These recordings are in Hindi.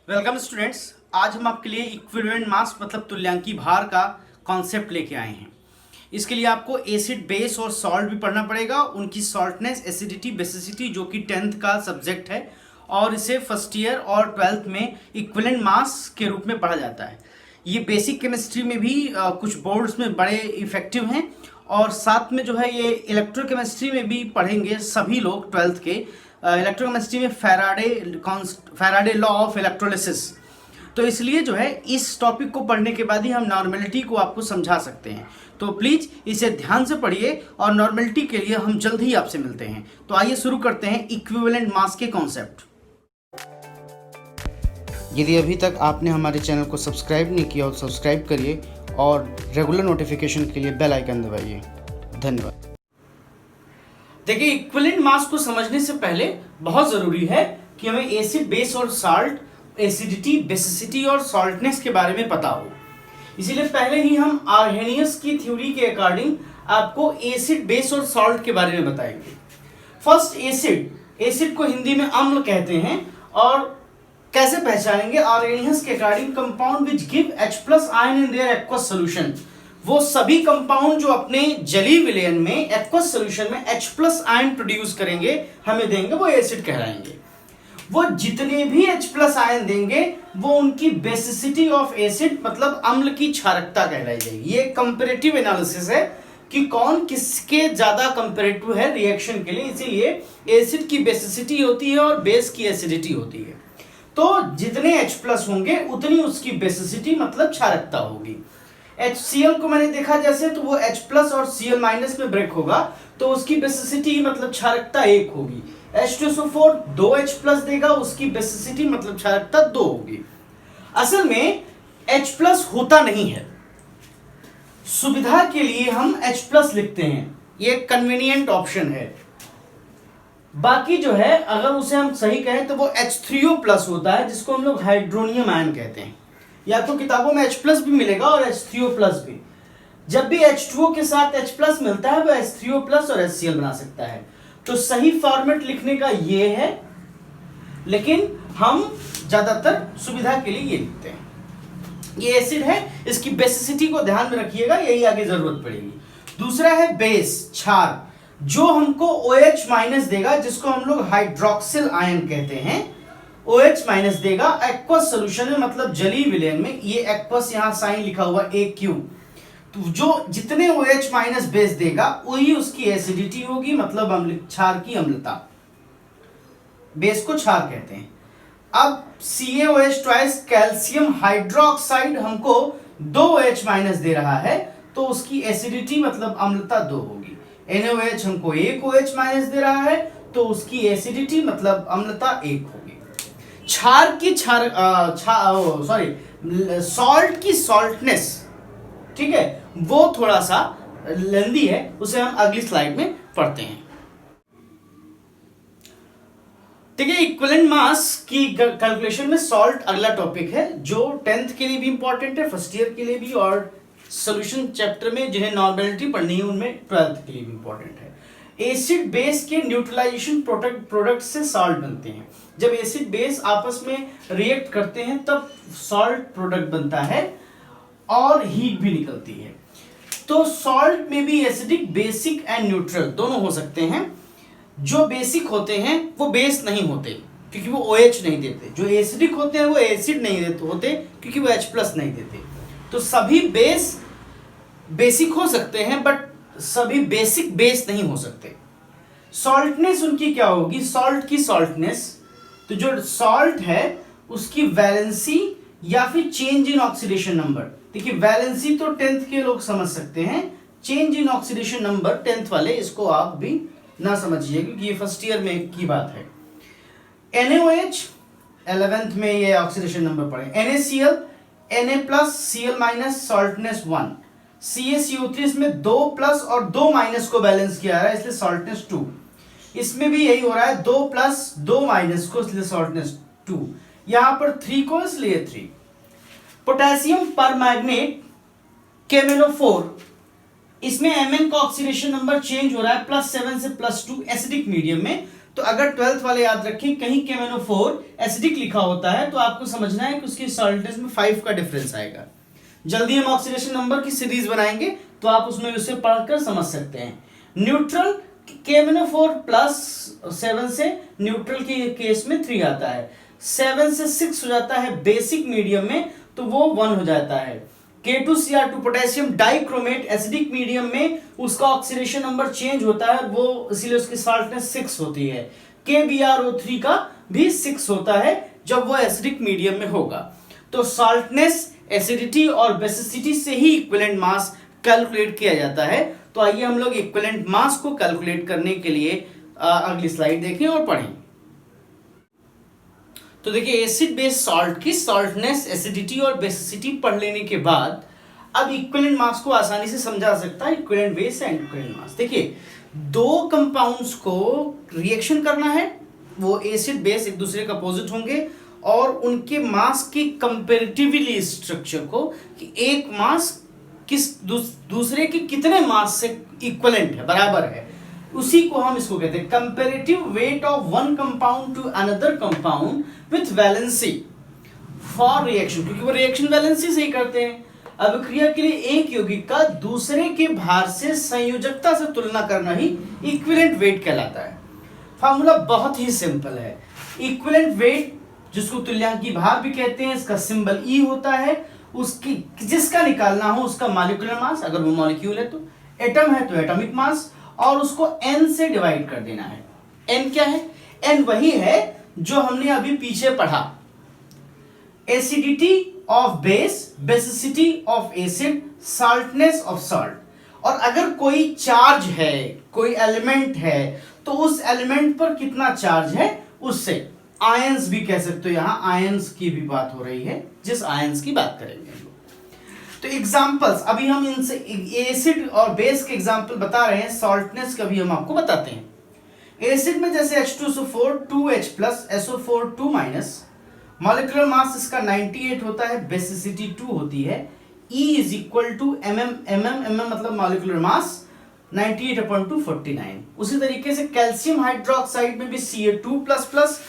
Welcome students. आज हम आपके लिए इक्विवेलेंट मास मतलब तुल्यांकी भार का कॉन्सेप्ट लेके आए हैं। इसके लिए आपको एसिड बेस और सॉल्ट भी पढ़ना पड़ेगा, उनकी सॉल्टनेस, एसिडिटी, बेसिसिटी, जो कि 10th का सब्जेक्ट है और इसे फर्स्ट ईयर और 12th में इक्विवेलेंट मास के रूप में पढ़ा जाता है। ये बेसिक केमिस्ट्री में भी कुछ बोर्ड्स में बड़े इफेक्टिव हैं और साथ में जो है ये इलेक्ट्रोकेमिस्ट्री में भी पढ़ेंगे सभी लोग 12th के। इलेक्ट्रोकेमिस्ट्री में फैराडे लॉ ऑफ इलेक्ट्रोलिसिस, तो इसलिए जो है इस टॉपिक को पढ़ने के बाद ही हम नॉर्मेलिटी को आपको समझा सकते हैं। तो प्लीज इसे ध्यान से पढ़िए और नॉर्मेलिटी के लिए हम जल्द ही आपसे मिलते हैं। तो आइए शुरू करते हैं इक्विवेलेंट मास के कॉन्सेप्ट। यदि अभी तक आपने हमारे चैनल को सब्सक्राइब नहीं किया तो सब्सक्राइब करिए और रेगुलर नोटिफिकेशन के लिए बेल आइकन दबाइए। धन्यवाद। देखिए, इक्विवेलेंट मास को समझने से पहले बहुत जरूरी है कि हमें एसिड, बेस और साल्ट, एसिडिटी, बेसिसिटी और सॉल्टनेस के बारे में पता हो। इसीलिए पहले ही हम आर्हेनियस की थ्योरी के अकॉर्डिंग आपको एसिड, बेस और सॉल्ट के बारे में बताएंगे। फर्स्ट एसिड, एसिड को हिंदी में अम्ल कहते हैं और कैसे पहचानेंगे? आर्हेनियस के according compound which give H+ ion in their aqueous solution, वो सभी कंपाउंड जो अपने जलीय विलयन में एक्वस सॉल्यूशन में H+ आयन प्रोड्यूस करेंगे, हमें देंगे, वो एसिड कहलाएंगे। वो जितने भी H+ आयन देंगे वो उनकी बेसिसिटी ऑफ एसिड मतलब अम्ल की क्षारकता कहलाई जाएगी। ये कंपैरेटिव एनालिसिस है कि कौन किसके ज्यादा कंपैरेटिव है रिएक्शन के लिए, इसीलिए एसिड की बेसिसिटी होती है और बेस की एसिडिटी होती है। तो जितने H+ होंगे उतनी उसकी बेसिसिटी मतलब क्षारकता होगी। HCl को मैंने देखा जैसे, तो वो H+ और Cl- में ब्रेक होगा तो उसकी बेसिसिटी मतलब क्षारकता 1 होगी। H2SO4 2 H+ देगा, उसकी बेसिसिटी मतलब क्षारकता 2 होगी। असल में H+ होता नहीं है, सुविधा के लिए हम H+ लिखते हैं, ये कन्वीनियंट ऑप्शन है। बाकी जो है अगर उसे हम सही कहें तो वो H3O+ होता है, जिसको हम लोग हाइड्रोनियम आयन कहते हैं। या तो किताबों में H+ भी मिलेगा और H3O+ भी। जब भी H2O के साथ H+ मिलता है वो H3O+ और HCl बना सकता है। तो सही फॉर्मेट लिखने का ये है, लेकिन हम ज्यादातर सुविधा के लिए ये लिखते हैं। ये एसिड है, इसकी बेसिसिटी को ध्यान में रखिएगा, यही आगे जरूरत पड़ेगी। दूसरा है बेस, क्षार, जो हमको OH- देगा, जिसको हम लोग हाइड्रोक्सिल आयन कहते हैं। OH- देगा एक्वस सॉल्यूशन में मतलब जलीय विलयन में। ये एक्वस यहां साइन लिखा हुआ AQ, तो जो जितने OH- बेस देगा वही उसकी एसिडिटी होगी मतलब अम्ल, क्षार की अम्लता। बेस को क्षार कहते हैं। अब CaOH ट्वाइस कैल्शियम हाइड्रोक्साइड हमको 2 OH- दे रहा है तो उसकी एसिडिटी मतलब अम्लता 2 होगी। NaOH हमको 1 OH- दे रहा है तो उसकी एसिडिटी मतलब अम्लता 1 होगी। क्षार की सॉल्ट की सॉल्टनेस, ठीक है, वो थोड़ा सा लेंदी है, उसे हम अगली स्लाइड में पढ़ते हैं। ठीक है, इक्विवेलेंट मास की कैलकुलेशन में सॉल्ट अगला टॉपिक है जो 10th के लिए भी इंपॉर्टेंट है, फर्स्ट ईयर के लिए भी, और सॉल्यूशन चैप्टर में जिन्हें नॉर्मेलिटी पढ़नी है उनमें 12th के लिए भी इंपॉर्टेंट है। एसिड बेस के न्यूट्रलाइजेशन प्रोडक्ट से सॉल्ट बनते हैं। जब एसिड बेस आपस में रिएक्ट करते हैं तब सॉल्ट प्रोडक्ट बनता है और हीट भी निकलती है। तो सॉल्ट में भी एसिडिक, बेसिक एंड न्यूट्रल दोनों हो सकते हैं। जो बेसिक होते हैं वो बेस नहीं होते क्योंकि वो OH नहीं देते, जो एसिडिक होते हैं वो एसिड नहीं देते होते क्योंकि वो H+ नहीं देते। तो सभी बेस बेसिक हो सकते हैं बट सभी बेसिक बेस नहीं हो सकते। सॉल्टनेस उनकी क्या होगी? सॉल्ट की सॉल्टनेस, तो जो सॉल्ट है उसकी वैलेंसी या फिर चेंज इन ऑक्सीडेशन नंबर। देखिए, वैलेंसी तो 10th के लोग समझ सकते हैं, change in oxidation number 10th वाले इसको आप भी ना समझिए क्योंकि ये फर्स्ट ईयर में की बात है। NaOH 11th में ये ऑक्सीडेशन नंबर पढ़े। NaCl, Na+ Cl- saltness 1। CaCO3 इसमें 2+ और 2- को बैलेंस किया है इसलिए सॉल्टनेस 2। इसमें भी यही हो रहा है, 2+ 2- को इसलिए सॉल्टनेस 2। यहां पर 3 को इसलिए 3। पोटेशियम परमैंगनेट KMnO4, इसमें Mn का ऑक्सीडेशन नंबर चेंज हो रहा है +7 से +2 एसिडिक मीडियम में, तो अगर 12th वाले याद रखें कहीं KMnO4 एसिडिक लिखा होता है तो आपको समझना है कि उसकी सॉल्टनेस में 5 का डिफरेंस आएगा। जल्दी हम ऑक्सीडेशन नंबर की सीरीज बनाएंगे तो आप उसमें उसे पढ़कर समझ सकते हैं। न्यूट्रल KMnO4 प्लस 7 से न्यूट्रल के केस में 3 आता है, 7 से 6 हो जाता है बेसिक मीडियम में तो वो 1 हो जाता है। K2Cr2 potassium dichromate acidic medium में उसका ऑक्सीडेशन नंबर चेंज होता है, वो इसीलिए उसकी सॉल्टनेस 6 होती है। KBrO3 का भी 6 होता है जब वो एसिडिक मीडियम में होगा। तो सॉल्टनेस, एसिडिटी और बेसिसिटी से ही इक्विवेलेंट मास कैलकुलेट किया जाता है। तो आइए हम लोग इक्विवेलेंट मास को कैलकुलेट करने के लिए अगली स्लाइड देखें और पढ़ें। तो देखिए एसिड बेस सॉल्ट की सॉल्टनेस, एसिडिटी और बेसिसिटी पढ़ लेने के बाद अब इक्विवेलेंट मास को आसानी से समझा सकता है equivalent base and equivalent mass. देखिए दो कंपाउंड्स को रिएक्शन करना है, वो एसिड बेस एक दूसरे के अपोजिट होंगे और उनके मास की कंपैरेटिवली स्ट्रक्चर को कि एक मास किस दूसरे के कितने मास से इक्विवेलेंट है, बराबर है, उसी को हम इसको कहते हैं comparative weight of one compound to another compound with valency for reaction, क्योंकि वो रिएक्शन वैलेंसी से ही करते हैं। अभिक्रिया के लिए एक यौगिक का दूसरे के भार से संयोजकता से तुलना करना ही इक्विवेलेंट वेट कहलाता है। फॉर्मूला बहुत ही सिंपल है। इक्विवेलेंट वेट जिसको तुल्यांकी भार भी कहते हैं, इसका सिंबल E होता है, उसकी जिसका निकालना हो उसका मॉलिक्यूलर मास, अगर वो मॉलिक्यूल है तो, एटम है तो एटॉमिक मास, और उसको n से डिवाइड कर देना है। n क्या है? n वही है जो हमने अभी पीछे पढ़ा, acidity of base, basicity of acid, saltness of salt. और अगर कोई चार्ज है, कोई एलिमेंट है, तो उस एलिमेंट पर कितना चार्ज है उससे, आयंस भी कह सकते हो, यहां आयंस की भी बात हो रही है, जिस आयंस की बात करेंगे हम लोग। तो एग्जांपल्स अभी हम इनसे एसिड और बेस के एग्जांपल बता रहे हैं, सॉल्टनेस का भी हम आपको बताते हैं। एसिड में जैसे H2SO4 2H plus SO4 2 minus, molecular mass इसका 98 होता है, बेसिसिटी 2 होती है, E is equal to mm मतलब मॉलिक्यूलर मास 98/2 49। उसी तरीके से कैल्शियम हाइड्रोक्साइड में भी Ca2 plus plus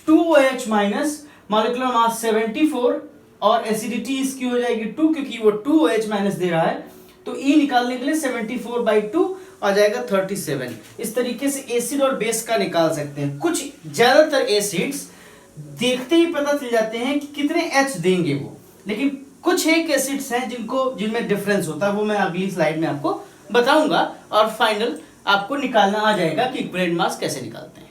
2OH minus, molecular mass 74 और एसिडिटी इसकी हो जाएगी 2 क्योंकि वो 2OH माइनस दे रहा है, तो E निकालने के लिए 74/2 आ जाएगा 37। इस तरीके से एसिड और बेस का निकाल सकते हैं। कुछ ज्यादातर एसिड्स देखते ही पता चल जाते हैं कि कितने H देंगे वो, लेकिन कुछ एक एसिड्स हैं जिनमें डिफरेंस होता है, वो मैं अगली स्लाइड में आपको बताऊंगा और फाइनल आपको निकालना आ जाएगा कि इक्विवेलेंट मास कैसे निकालते हैं।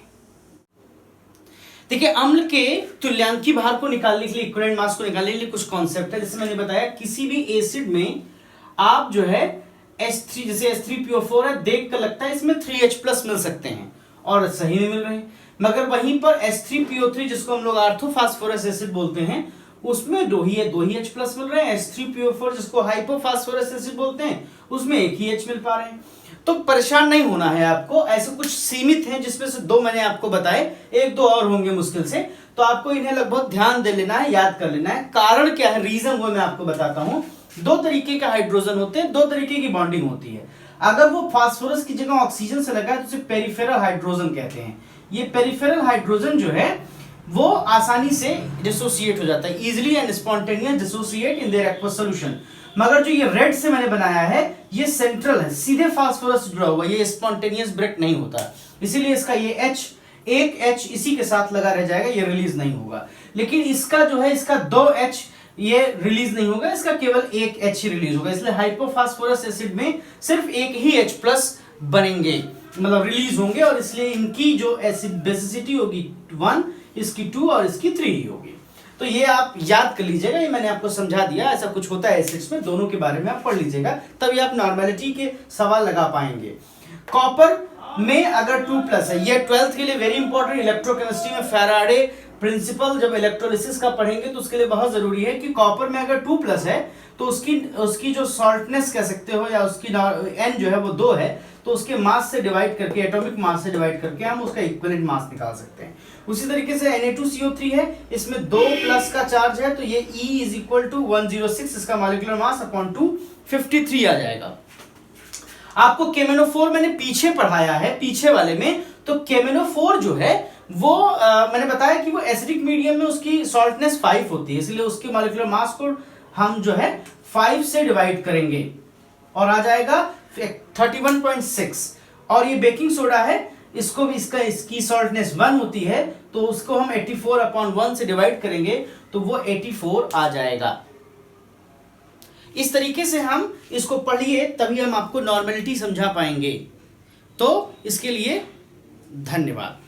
देखिए अम्ल के तुल्यांकी भार को निकालने के लिए, इक्विवेलेंट मास को निकालने के लिए कुछ कॉन्सेप्ट है। जैसे मैंने बताया किसी भी एसिड में आप जो है H3 जैसे H3PO4 है, देख कर लगता है इसमें 3H प्लस मिल सकते हैं और सही में मिल रहे हैं, मगर वहीं पर H3PO3 जिसको हम लोग आर्थोफास्फोरस एसिड बोलते हैं उसमें 2 ही H प्लस मिल रहे हैं। H3PO4 जिसको हाइपोफास्फोरस एसिड बोलते हैं उसमें 1 ही H मिल पा रहे हैं। तो परेशान नहीं होना है आपको, ऐसे कुछ सीमित हैं जिसमें से 2 मैंने आपको बताए, 1-2 और होंगे मुश्किल से, तो आपको इन्हें लगभग ध्यान दे लेना है, याद कर लेना है। कारण क्या है, रीजन वो मैं आपको बताता हूं। 2 तरीके का हाइड्रोजन होते हैं, 2 तरीके की बॉन्डिंग होती है। अगर वो फास्फोरस की जगह ऑक्सीजन से लगा है तो उसे पेरिफेरल हाइड्रोजन कहते हैं। ये पेरिफेरल हाइड्रोजन जो है वो आसानी से डिसोसिएट हो जाता है, easily and spontaneous dissociate in their aqueous solution. मगर जो ये रेड से मैंने बनाया है ये सेंट्रल है, सीधे फास्फोरस जुड़ा हुआ, ये स्पॉन्टेनियस ब्रेक नहीं होता, इसीलिए इसका ये H, एक H इसी के साथ लगा रह जाएगा, ये रिलीज नहीं होगा। लेकिन इसका जो है, इसका 2H ये रिलीज नहीं होगा, इसका केवल 1 H ही रिलीज होगा। इसलिए हाइपोफास्फोरस एसिड में सिर्फ 1 ही H प्लस बनेंगे, मतलब रिलीज होंगे, और इसलिए इनकी जो एसिड बेसिसिटी होगी 1, इसकी 2 और इसकी 3 ही होगी। तो ये आप याद कर लीजिएगा, ये मैंने आपको समझा दिया, ऐसा कुछ होता है एसिड्स में, दोनों के बारे में आप पढ़ लीजिएगा, तभी आप नॉर्मेलिटी के सवाल लगा पाएंगे। कॉपर में अगर 2 प्लस है, ये 12th के लिए वेरी इंपॉर्टेंट, इलेक्ट्रोकेमिस्ट्री में फैराडे प्रिंसिपल जब इलेक्ट्रोलिसिस का पढ़ेंगे तो उसके लिए बहुत जरूरी है कि कॉपर में अगर 2 प्लस है तो उसकी जो सॉल्टनेस कह सकते हो, या उसकी N जो है वो 2 है, तो उसके मास से डिवाइड करके, एटॉमिक मास से डिवाइड करके हम उसका इक्विवेलेंट मास निकाल सकते हैं। उसी तरीके से Na2CO3 है, इसमें 2 प्लस का चार्ज है, तो ये E इज इक्वल टू 106, इसका मॉलिक्यूलर मास अपॉन 2 53 आ जाएगा। आपको KMnO4 मैंने पीछे पढ़ाया है, पीछे वाले में तो केमेनोफोर जो है वो मैंने बताया कि वो एसिडिक मीडियम में उसकी सॉल्टनेस 5 होती है, इसलिए उसके मॉलिक्यूलर मास को हम जो है 5 से डिवाइड करेंगे और आ जाएगा 31.6। और ये बेकिंग सोडा है, इसको भी इसकी सॉल्टनेस 1 होती है, तो उसको हम 84/1 से डिवाइड करेंगे तो वो 84 आ जाएगा। इस तरीके से हम इसको पढ़िए, तभी हम आपको नॉर्मेलिटी समझा पाएंगे। तो इसके लिए धन्यवाद।